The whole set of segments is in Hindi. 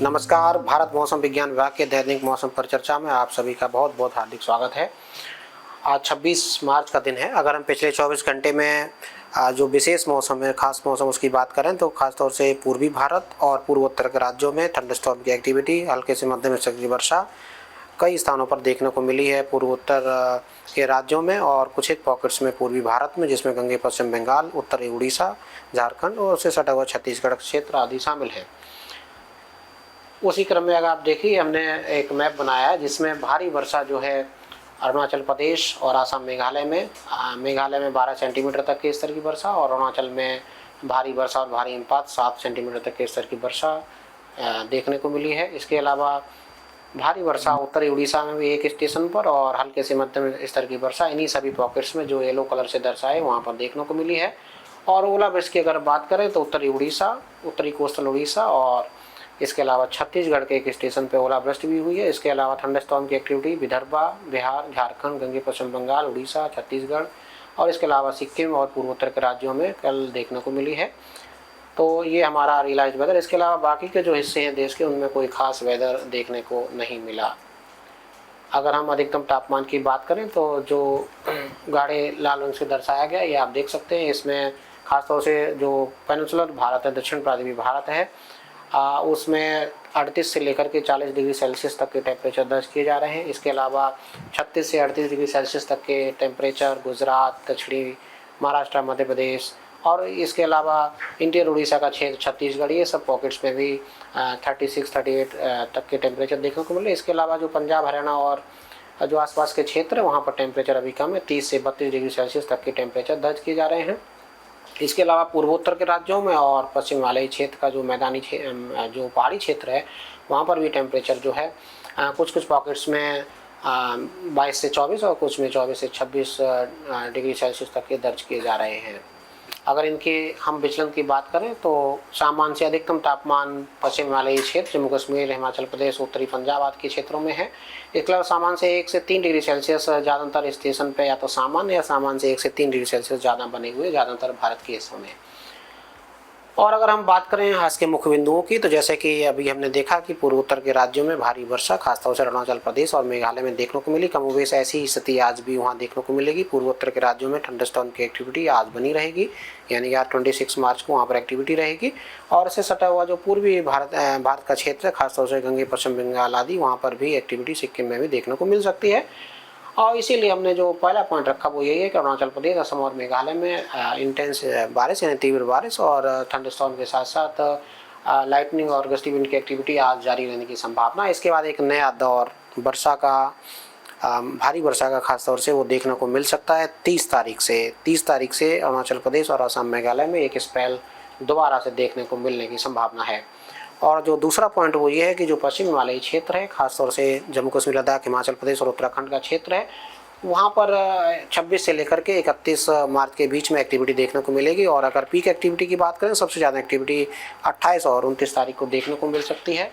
नमस्कार। भारत मौसम विज्ञान विभाग के दैनिक मौसम पर चर्चा में आप सभी का बहुत बहुत हार्दिक स्वागत है। आज 26 मार्च का दिन है। अगर हम पिछले 24 घंटे में जो विशेष मौसम है, खास मौसम, उसकी बात करें तो खासतौर से पूर्वी भारत और पूर्वोत्तर के राज्यों में थंडरस्टॉर्म की एक्टिविटी, हल्के से मध्यम स्तर की वर्षा कई स्थानों पर देखने को मिली है। पूर्वोत्तर के राज्यों में और कुछ एक पॉकेट्स में पूर्वी भारत में, जिसमें गंगे पश्चिम बंगाल, उत्तरी उड़ीसा, झारखंड और उससे सटा हुआ छत्तीसगढ़ क्षेत्र आदि शामिल है। उसी क्रम में अगर आप देखिए, हमने एक मैप बनाया है जिसमें भारी वर्षा जो है अरुणाचल प्रदेश और आसाम, मेघालय में 12 सेंटीमीटर तक के स्तर की वर्षा, और अरुणाचल में भारी वर्षा और भारी हिमपात 7 सेंटीमीटर तक के स्तर की वर्षा देखने को मिली है। इसके अलावा भारी वर्षा उत्तरी उड़ीसा में भी एक स्टेशन पर और हल्के से मध्यम स्तर की वर्षा इन्हीं सभी पॉकेट्स में जो येलो कलर से दर्शाए वहाँ पर देखने को मिली है। और ओलावृष्टि की अगर बात करें तो उत्तरी उड़ीसा, उत्तरी कोस्टल उड़ीसा और इसके अलावा छत्तीसगढ़ के एक स्टेशन पर ओलावृष्टि भी हुई है। इसके अलावा थंडरस्टॉर्म की एक्टिविटी विदर्भा, बिहार, झारखंड, गंगे पश्चिम बंगाल, उड़ीसा, छत्तीसगढ़ और इसके अलावा सिक्किम और पूर्वोत्तर के राज्यों में कल देखने को मिली है। तो ये हमारा रियलाइज वेदर। इसके अलावा बाकी के जो हिस्से हैं देश के, उनमें कोई खास वेदर देखने को नहीं मिला। अगर हम अधिकतम तापमान की बात करें तो जो गाढ़े लाल रंग से दर्शाया गया, ये आप देख सकते हैं। इसमें खासतौर से जो पेनिनसुलर भारत है, दक्षिण प्रायद्वीपीय भारत है, उसमें 38 से लेकर के 40 डिग्री सेल्सियस तक के टेम्परेचर दर्ज किए जा रहे हैं। इसके अलावा 36 से 38 डिग्री सेल्सियस तक के टेम्परेचर गुजरात, दक्षिणी महाराष्ट्र, मध्य प्रदेश और इसके अलावा इंटीरियर उड़ीसा का क्षेत्र, छत्तीसगढ़, ये सब पॉकेट्स में भी 36-38 तक के टेम्परेचर देखने को मिले। इसके अलावा जो पंजाब, हरियाणा और जो आसपास के क्षेत्र है वहाँ पर टेम्परेचर अभी कम है, 30 से 32 डिग्री सेल्सियस तक के टेम्परेचर दर्ज किए जा रहे हैं। इसके अलावा पूर्वोत्तर के राज्यों में और पश्चिम हिमालयी क्षेत्र का जो मैदानी जो पहाड़ी क्षेत्र है वहाँ पर भी टेम्परेचर जो है कुछ पॉकेट्स में 22 से 24 और कुछ में 24 से 26 डिग्री सेल्सियस तक के दर्ज किए जा रहे हैं। अगर इनके हम विचलन की बात करें तो सामान्य से अधिकतम तापमान पश्चिम हिमालयी क्षेत्र, जम्मू कश्मीर, हिमाचल प्रदेश, उत्तरी पंजाब आदि के क्षेत्रों में है। इसके अलावा सामान्य से 1 से 3 डिग्री सेल्सियस ज़्यादातर स्टेशन पे या तो सामान्य या सामान्य से 1 से 3 डिग्री सेल्सियस ज़्यादा बने हुए ज़्यादातर भारत के हिस्सों में। और अगर हम बात करें आज के मुख्य बिंदुओं की, तो जैसे कि अभी हमने देखा कि पूर्वोत्तर के राज्यों में भारी वर्षा खासतौर से अरुणाचल प्रदेश और मेघालय में देखने को मिली। कमोबेश ऐसी ही स्थिति आज भी वहाँ देखने को मिलेगी। पूर्वोत्तर के राज्यों में थंडरस्टॉर्म की एक्टिविटी आज बनी रहेगी, यानी आज 26 मार्च को वहाँ पर एक्टिविटी रहेगी। और इससे सटा हुआ जो पूर्वी भारत का क्षेत्र है, खासतौर से गंगे पश्चिम बंगाल आदि, वहाँ पर भी एक्टिविटी सिक्किम में भी देखने को मिल सकती है। और इसीलिए हमने जो पहला पॉइंट रखा वो यही है कि अरुणाचल प्रदेश, असम और मेघालय में इंटेंस बारिश यानी तीव्र बारिश और थंडरस्टॉर्म के साथ साथ लाइटनिंग और गस्टी विंड की एक्टिविटी आज जारी रहने की संभावना। इसके बाद एक नया दौर वर्षा का, भारी वर्षा का खासतौर से वो देखने को मिल सकता है 30 तारीख से अरुणाचल प्रदेश और असम, मेघालय में एक स्पेल दोबारा से देखने को मिलने की संभावना है। और जो दूसरा पॉइंट वो ये है कि जो पश्चिम हिमालयी क्षेत्र है, खासतौर से जम्मू कश्मीर, लद्दाख, हिमाचल प्रदेश और उत्तराखंड का क्षेत्र है, वहाँ पर 26 से लेकर के 31 मार्च के बीच में एक्टिविटी देखने को मिलेगी। और अगर पीक एक्टिविटी की बात करें, सबसे ज़्यादा एक्टिविटी 28 और 29 तारीख को देखने को मिल सकती है।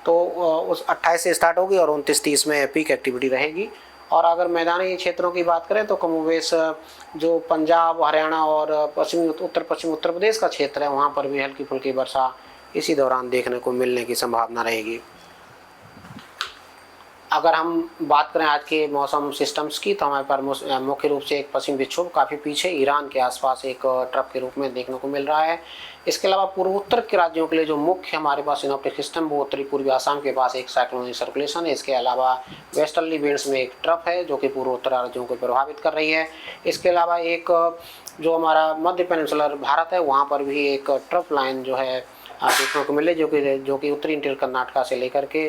तो उस 28 से स्टार्ट होगी और 29-30 में पीक एक्टिविटी रहेगी। और अगर मैदानी क्षेत्रों की बात करें तो कमोबेश जो पंजाब, हरियाणा और उत्तर पश्चिम उत्तर प्रदेश का क्षेत्र है, वहाँ पर भी हल्की फुल्की वर्षा इसी दौरान देखने को मिलने की संभावना रहेगी। अगर हम बात करें आज के मौसम सिस्टम्स की, तो हमारे पास मुख्य रूप से एक पश्चिम विक्षोभ काफ़ी पीछे ईरान के आसपास एक ट्रफ के रूप में देखने को मिल रहा है। इसके अलावा पूर्वोत्तर के राज्यों के लिए जो मुख्य हमारे पास सिनोप्टिक सिस्टम, वो उत्तरी पूर्वी आसाम के पास एक साइक्लोनिक सर्कुलेशन है। इसके अलावा वेस्टर्ली विंड्स में एक ट्रफ है जो कि पूर्वोत्तर राज्यों को प्रभावित कर रही है। इसके अलावा एक जो हमारा मध्य पेनिनसुलर भारत है, वहाँ पर भी एक ट्रफ लाइन जो है देखने को मिले, जो कि उत्तरी इंटीरियर कर्नाटका से लेकर के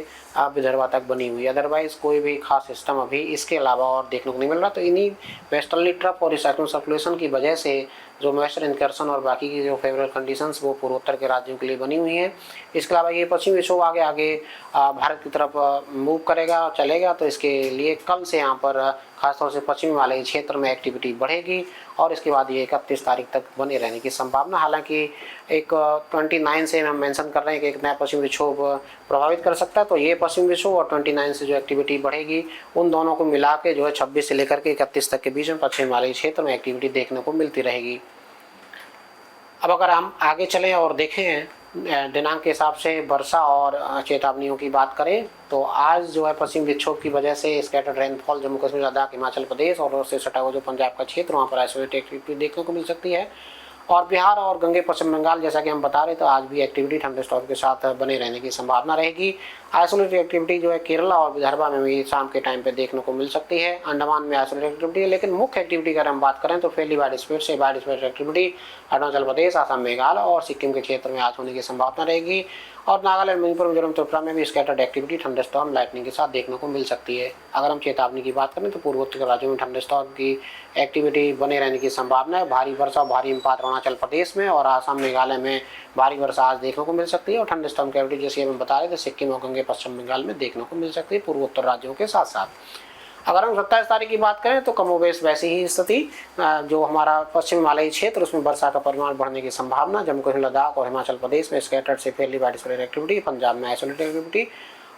विदर्भा तक बनी हुई है। अदरवाइज कोई भी खास सिस्टम अभी इसके अलावा और देखने को नहीं मिल रहा। तो इन्हीं वेस्टर्ली ट्रफ और साइक्लोनिक सर्कुलेशन की वजह से जो मॉइस्चर इनकर्सन और बाकी की जो फेवरेबल कंडीशंस वो पूर्वोत्तर के राज्यों के लिए बनी हुई हैं। इसके अलावा ये पश्चिम विक्षोभ आगे भारत की तरफ मूव करेगा और चलेगा, तो इसके लिए कल से यहाँ पर खासतौर से पश्चिम हिमालयी क्षेत्र में एक्टिविटी बढ़ेगी और इसके बाद ये 31 तारीख तक बने रहने की संभावना। हालांकि एक 29 से हम मेंशन कर रहे हैं कि एक नया पश्चिम विक्षोभ प्रभावित कर सकता है, तो ये पश्चिम विक्षोभ और 29 से जो एक्टिविटी बढ़ेगी, उन दोनों को मिला के जो है 26 से लेकर के 31 तक के बीच में पश्चिम हिमालयी क्षेत्र में एक्टिविटी देखने को मिलती रहेगी। अब अगर हम आगे चलें और देखें दिनांक के हिसाब से वर्षा और चेतावनियों की बात करें तो आज जो है पश्चिम विक्षोभ की वजह से स्कैटर्ड रेनफॉल जम्मू कश्मीर, लद्दाख, हिमाचल प्रदेश और उससे सटा हुआ जो पंजाब का क्षेत्र, वहाँ पर आइसोलेटेड एक्टिविटी देखने को मिल सकती है। और बिहार और गंगे पश्चिम बंगाल जैसा कि हम बता रहे, तो आज भी एक्टिविटी थंडरस्टॉर्म के साथ बने रहने की संभावना रहेगी। आइसोलेटेड एक्टिविटी जो है केरला और विदर्भा में भी शाम के टाइम पे देखने को मिल सकती है। अंडमान में आइसोलेटेड एक्टिविटी है, लेकिन मुख्य एक्टिविटी अगर हम बात करें तो फेयरली वाइड स्प्रेड से wide spread activity Arunachal Pradesh, Assam, Meghalaya और सिक्किम के क्षेत्र में आज होने की संभावना रहेगी। और नागालैंड, मणिपुर, मिजोरम, त्रिपुरा में भी स्कैटर्ड एक्टिविटी थंडरस्टॉर्म लाइटनिंग के साथ देखने को मिल सकती है। अगर हम चेतावनी की बात करें तो पूर्वोत्तर के राज्यों में थंडरस्टॉर्म की एक्टिविटी बने रहने की संभावना है। भारी वर्षा और भारी हिमपात अरुणाचल प्रदेश में और असम, मेघालय में भारी वर्षा आज देखने को मिल सकती है। और थंडरस्टॉर्म की एक्टिविटी जैसे हम बता रहे थे सिक्किम और गंगे पश्चिम बंगाल में देखने को मिल सकती है पूर्वोत्तर राज्यों के साथ साथ। अगर हम 27 तारीख की बात करें तो कमोबेश वैसी ही स्थिति, जो हमारा पश्चिम हिमालयी क्षेत्र उसमें वर्षा का परिमाण बढ़ने की संभावना। जम्मू कश्मीर, लद्दाख और हिमाचल प्रदेश में स्कैटर्ड से Fairlie wide spread activity, Punjab में आइसोलेटेड एक्टिविटी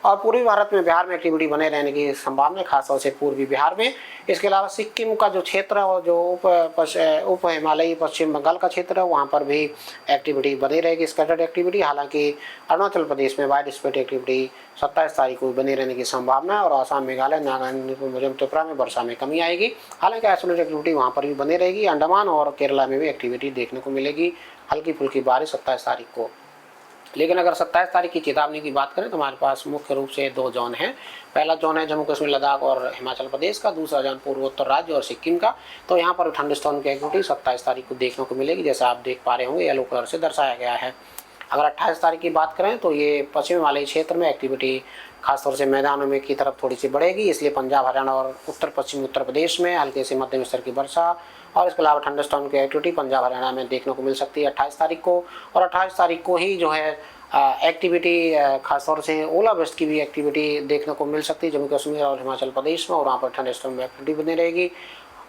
और पूर्वी भारत में, बिहार में एक्टिविटी बने रहने की संभावना है, खासतौर से पूर्वी बिहार में। इसके अलावा सिक्किम का जो क्षेत्र है और जो उप हिमालयी पश्चिम बंगाल का क्षेत्र है वहाँ पर भी एक्टिविटी बनी रहेगी, स्कैटर्ड एक्टिविटी। हालांकि अरुणाचल प्रदेश में वाइड स्प्रेड एक्टिविटी 27 तारीख को बनी रहने की संभावना है। और असम, मेघालय, नागालैंड, मणिपुर, मिजोरम, त्रिपुरा में वर्षा में कमी आएगी। हालांकि आइसोलेटेड एक्टिविटी वहाँ पर भी बनी रहेगी। अंडमान और केरला में भी एक्टिविटी देखने को मिलेगी, हल्की फुल्की बारिश 27 तारीख को। लेकिन अगर 27 तारीख की चेतावनी की बात करें तो हमारे पास मुख्य रूप से 2 जोन हैं। पहला जोन है जम्मू कश्मीर, लद्दाख और हिमाचल प्रदेश का, दूसरा जोन पूर्वोत्तर राज्य और सिक्किम का। तो यहाँ पर थंडरस्टॉर्म की एक्टिविटी 27 तारीख को देखने को मिलेगी, जैसा आप देख पा रहे होंगे येलो कलर से दर्शाया गया है। अगर 28 तारीख की बात करें तो ये पश्चिम हिमालयी क्षेत्र में एक्टिविटी खासतौर से मैदानों में की तरफ थोड़ी सी बढ़ेगी, इसलिए पंजाब, हरियाणा और उत्तर पश्चिमी उत्तर प्रदेश में हल्के से मध्यम स्तर की वर्षा और इसके अलावा थंडरस्टॉर्म की एक्टिविटी पंजाब, हरियाणा में देखने को मिल सकती है 28 तारीख को। और 28 तारीख को ही जो है एक्टिविटी खासतौर से ओलावृष्टि की भी एक्टिविटी देखने को मिल सकती है जम्मू कश्मीर और हिमाचल प्रदेश में, और वहाँ पर थंडरस्टॉर्म एक्टिविटी बनी रहेगी।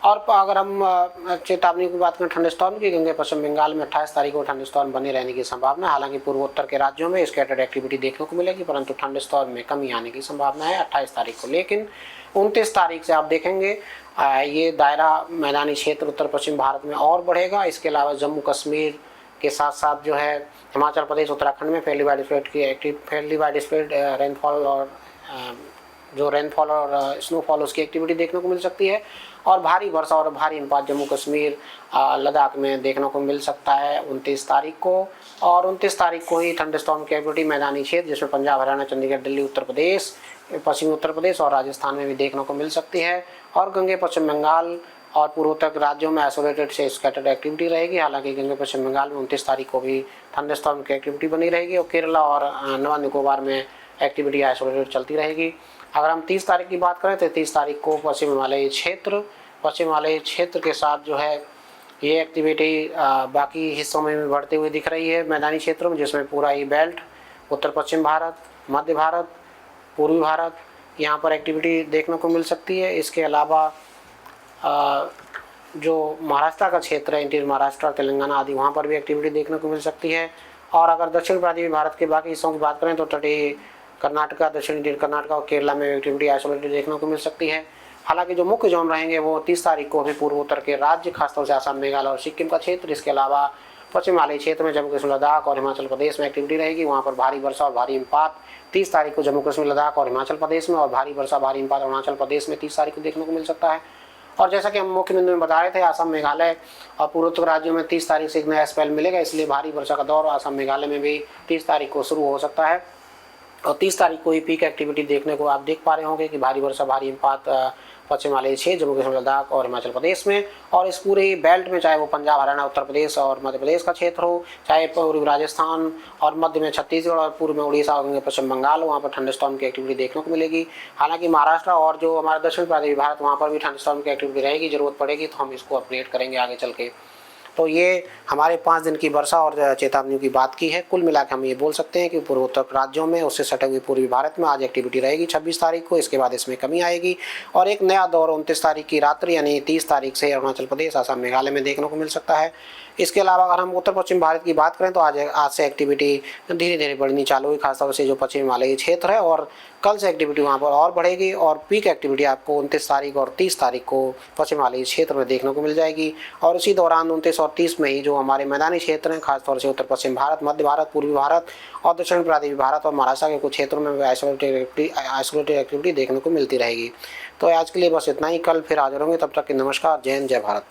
और अगर हम चेतावनी की बात करें थंडरस्टॉर्म की, गंगे पश्चिम बंगाल में 28 तारीख को थंडरस्टॉर्म बने रहने की संभावना है। हालांकि पूर्वोत्तर के राज्यों में स्कैटर्ड एक्टिविटी देखने को मिलेगी, परंतु थंडरस्टॉर्म में कमी आने की संभावना है 28 तारीख को। लेकिन 29 तारीख से आप देखेंगे ये दायरा मैदानी क्षेत्र उत्तर पश्चिम भारत में और बढ़ेगा। इसके अलावा जम्मू कश्मीर के साथ साथ जो है हिमाचल प्रदेश, उत्तराखंड में फेयरली वाइड स्प्रेड रेनफॉल और जो रेनफॉल और स्नोफॉल उसकी एक्टिविटी देखने को मिल सकती है। और भारी वर्षा और भारी हिमपात जम्मू कश्मीर, लद्दाख में देखने को मिल सकता है 29 तारीख को। और 29 तारीख को ही थंडरस्टॉर्म की एक्टिविटी मैदानी क्षेत्र जिसमें पंजाब, हरियाणा, चंडीगढ़, दिल्ली, उत्तर प्रदेश, पश्चिमी उत्तर प्रदेश और राजस्थान में भी देखने को मिल सकती है। और गंगे पश्चिम बंगाल और पूर्वोत्तर राज्यों में आइसोलेटेड से स्कैटर्ड एक्टिविटी रहेगी। हालांकि गंगे पश्चिम बंगाल में 29 तारीख को भी थंडरस्टॉर्म की एक्टिविटी बनी रहेगी और केरला और अंडमान निकोबार में एक्टिविटी आइसोलेटेड चलती रहेगी। अगर हम 30 तारीख की बात करें तो 30 तारीख को पश्चिम हिमालयी क्षेत्र के साथ जो है ये एक्टिविटी बाकी हिस्सों में भी बढ़ते हुए दिख रही है मैदानी क्षेत्रों में, जिसमें पूरा ही बेल्ट, उत्तर पश्चिम भारत, मध्य भारत, पूर्वी भारत, यहाँ पर एक्टिविटी देखने को मिल सकती है। इसके अलावा जो महाराष्ट्र का क्षेत्र है, इंटीरियर महाराष्ट्र, तेलंगाना आदि, वहाँ पर भी एक्टिविटी देखने को मिल सकती है। और अगर दक्षिण प्रांतीय भारत के बाकी हिस्सों की बात करें तो तटीय कर्नाटका, दक्षिणी कर्नाटका और केरला में एक्टिविटी आइसोलेटेड देखने को मिल सकती है। हालांकि जो मुख्य जोन रहेंगे वो 30 तारीख को भी पूर्वोत्तर के राज्य, खासतौर से असम, मेघालय और सिक्किम का क्षेत्र, इसके अलावा पश्चिम हिमालयी क्षेत्र में जम्मू कश्मीर, लद्दाख और हिमाचल प्रदेश में एक्टिविटी रहेगी। वहाँ पर भारी वर्षा और भारी हिमपात 30 तारीख को जम्मू कश्मीर, लद्दाख और हिमाचल प्रदेश में, और भारी वर्षा भारी हिमपात अरुणाचल प्रदेश में 30 तारीख को देखने को मिल सकता है। और जैसा कि हम मुख्य बिंदु में बता रहे थे, असम, मेघालय और पूर्वोत्तर राज्यों में 30 तारीख से एक नया स्पेल मिलेगा, इसलिए भारी वर्षा का दौर असम, मेघालय में भी 30 तारीख को शुरू हो सकता है। और 30 तारीख को ही पीक एक्टिविटी देखने को आप देख पा रहे होंगे कि भारी वर्षा भारी हिमपात पश्चिम हिमालयी क्षेत्र, जम्मू कश्मीर, लद्दाख और हिमाचल प्रदेश में, और इस पूरे बेल्ट में, चाहे वो पंजाब, हरियाणा, उत्तर प्रदेश और मध्य प्रदेश का क्षेत्र हो, चाहे पूर्वी राजस्थान और मध्य में छत्तीसगढ़ और पूर्व में उड़ीसा और पश्चिम बंगाल, वहाँ पर थंडरस्टॉर्म की एक्टिविटी देखने को मिलेगी। हालांकि महाराष्ट्र और जो हमारा दक्षिण प्रांतीय भारत, वहाँ पर भी थंडरस्टॉर्म की एक्टिविटी रहेगी, जरूरत पड़ेगी तो हम इसको अपडेट करेंगे आगे चल के। तो ये हमारे 5 दिन की वर्षा और चेतावनियों की बात की है। कुल मिलाकर हम ये बोल सकते हैं कि पूर्वोत्तर राज्यों में, उससे सटे हुए पूर्वी भारत में आज एक्टिविटी रहेगी 26 तारीख को, इसके बाद इसमें कमी आएगी और एक नया दौर 29 तारीख की रात्रि यानी 30 तारीख से अरुणाचल प्रदेश, असम, मेघालय में देखने को मिल सकता है। इसके अलावा अगर हम उत्तर पश्चिम भारत की बात करें तो आज से एक्टिविटी धीरे धीरे बढ़नी चालू हुई, खासतौर से जो पश्चिम हिमालयी क्षेत्र है, और कल से एक्टिविटी वहाँ पर और बढ़ेगी और पीक एक्टिविटी आपको 29 तारीख और 30 तारीख को पश्चिम हिमालयी क्षेत्र में देखने को मिल जाएगी। और उसी दौरान 29 29 और 30 में ही जो हमारे मैदानी क्षेत्र हैं, खासतौर से उत्तर पश्चिम भारत, मध्य भारत, पूर्वी भारत और दक्षिण प्रांतीय भारत और महाराष्ट्र के कुछ क्षेत्रों में आइसोलेटेड एक्टिविटी देखने को मिलती रहेगी। तो आज के लिए बस इतना ही, कल फिर हाजिर होंगे, तब तक के नमस्कार, जय हिंद, जय भारत।